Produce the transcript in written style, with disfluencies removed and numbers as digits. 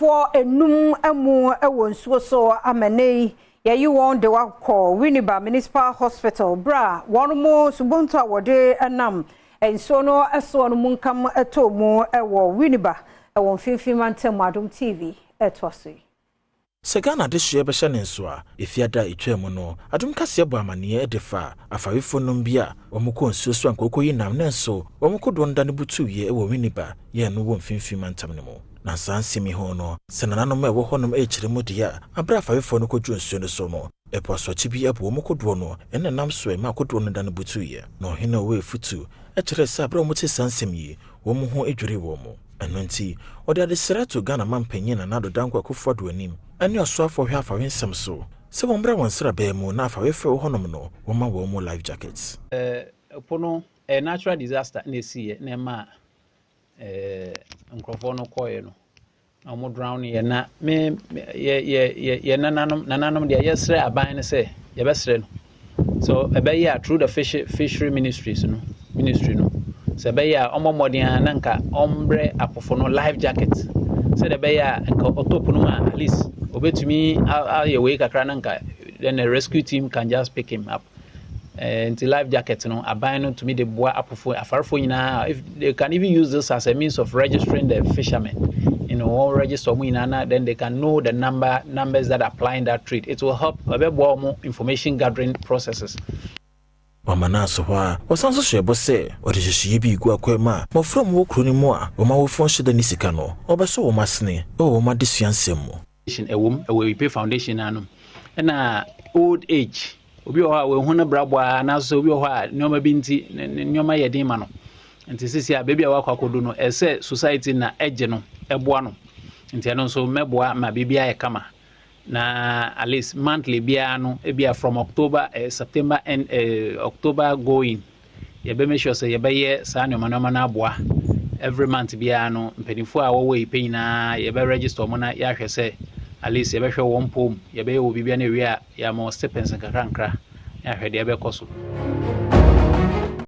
for enum emu ewo nsuo so amane yayi won de wakọ Winneba Municipal Hospital bra won mo subonto awode enam enso no eso no munkam etomu ewo Winneba ewo mfimfim mantem Adom TV etwase Segana de hye be hye nenso a efiada etwam no Adom Kasee bo amane edefa afawefo no bia omukọ nsuo so ankoko yi nam nenso omukọ donda ne butuye ewo Winneba ye no wo mfimfim mantem ne mo na sansimi ho no senana no ewo honom echiremu dia abra afawefo no kodwo nsuo no so no eposo chibi abo omukọ do no ene nam so e ma kodo no da ne butuye no hena we futu echire sa abra omuti sansimi yi wo mu ho edwure wo mu eno nti ode ade serato Ghana mampanyin na nado danko akofo do anim ani osoafo hwe afawensem so se wo mbra won sera ba mu na afawefo honom no wo ma wo mu life jackets pono a natural disaster na see na ma nkrofo no koye no na mo drown ye na me ye nananom de yesre aban ne se ye besre no so ebe ya through the fishery ministry no so ebe ya omomodin na nka ombre apofo no life jacket so ebe ya nka otopo no at least obetumi aye we kakra na nka then the rescue team can just pick him up until life jacket no aban no to me the boa apofo afarfo nyina if they can even use this as a means of registering the fishermen, you know, all register mo nyina, then they can know the numbers that apply in that trade. It will help more information gathering processes. Wamana so wa wasanso shebo se odehye bi gu akwema mo from wo kro ni mu a wo ma wo fon hye da ni sika no obeso wo masne wo ma desuansem mo we pay foundation anum na old age obi o ha we hu na brabwa na so obi o ha nyoma bi nti nyoma ye din ma no nti sisi a baby a wakwakodo no ese society na eje no eboa no nti ano so meboa ma bibia ye kama na at least monthly bia no ebia from October September and October going ye be make sure say ye be ye sa nyoma na aboa every month bia no mpedifo a wo we pay na ye be register mo na ya hwe say at least ye be hwe one pom ye be wo bibia na wi a ya mo stipends nkakra ya hwe de be koso.